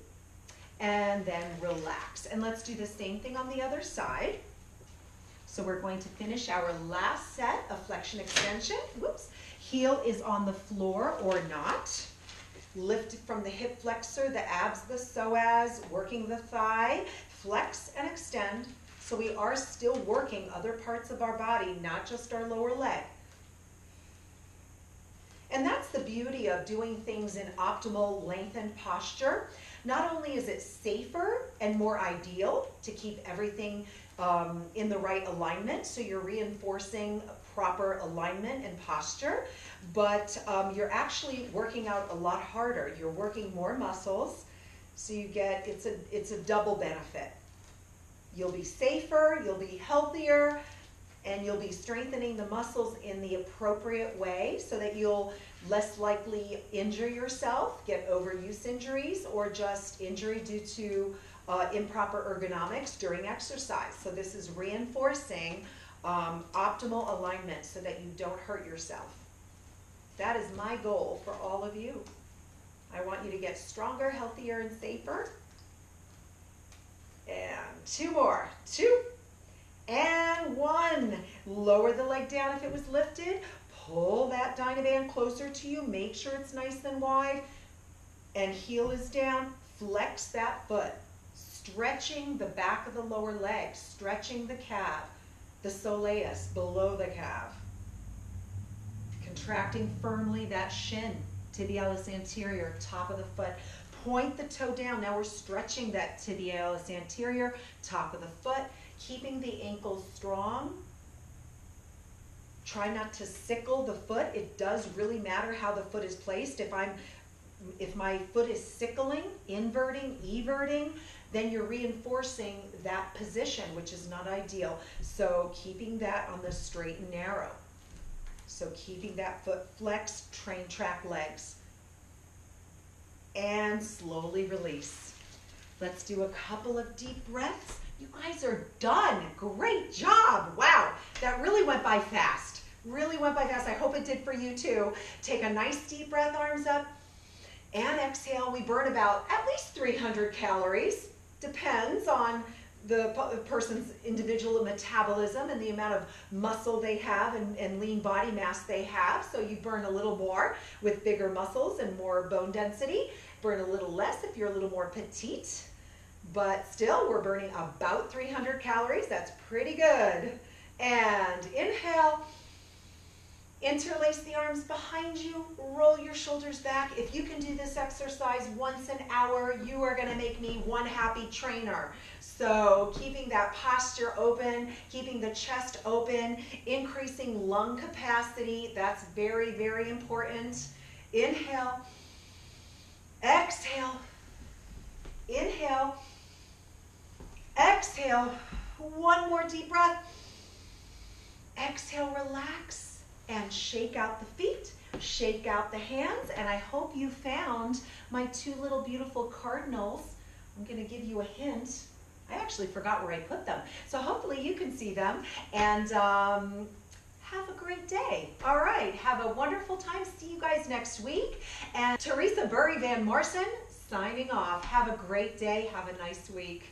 And then relax. And let's do the same thing on the other side. So we're going to finish our last set of flexion extension. Whoops. Heel is on the floor or not. Lift from the hip flexor, the abs, the psoas, working the thigh. Flex and extend. So we are still working other parts of our body, not just our lower leg. And that's the beauty of doing things in optimal lengthened posture. Not only is it safer and more ideal to keep everything in the right alignment, so you're reinforcing proper alignment and posture, but you're actually working out a lot harder. You're working more muscles, so you get, it's a double benefit. You'll be safer, you'll be healthier, and you'll be strengthening the muscles in the appropriate way so that you'll less likely injure yourself, get overuse injuries, or just injury due to improper ergonomics during exercise. So this is reinforcing optimal alignment so that you don't hurt yourself. That is my goal for all of you. I want you to get stronger, healthier, and safer. And two more. 2 and 1. Lower the leg down if it was lifted. Pull that Dynaband closer to you. Make sure it's nice and wide. And heel is down. Flex that foot. Stretching the back of the lower leg. Stretching the calf. The soleus below the calf. Contracting firmly that shin. Tibialis anterior, top of the foot. Point the toe down. Now we're stretching that tibialis anterior, top of the foot. Keeping the ankles strong. Try not to sickle the foot. It does really matter how the foot is placed. If my foot is sickling, inverting, everting, then you're reinforcing that position, which is not ideal. So keeping that on the straight and narrow. So keeping that foot flexed, train track legs. And slowly release. Let's do a couple of deep breaths. You guys are done. Great job. Wow, that really went by fast. Really went by fast. I hope it did for you too. Take a nice deep breath, arms up, and exhale. We burn about at least 300 calories. Depends on the person's individual metabolism and the amount of muscle they have and lean body mass they have. So you burn a little more with bigger muscles and more bone density. Burn a little less if you're a little more petite. But still, we're burning about 300 calories. That's pretty good. And inhale. Interlace the arms behind you. Roll your shoulders back. If you can do this exercise once an hour, you are going to make me one happy trainer. So keeping that posture open, keeping the chest open, increasing lung capacity. That's very, very important. Inhale. Exhale. Inhale. Exhale. One more deep breath. Exhale, relax, and shake out the feet, shake out the hands, and I hope you found my two little beautiful cardinals. I'm going to give you a hint. I actually forgot where I put them. So hopefully you can see them, and have a great day. All right, have a wonderful time. See you guys next week. And Teresa Burry Van Morrison signing off. Have a great day. Have a nice week.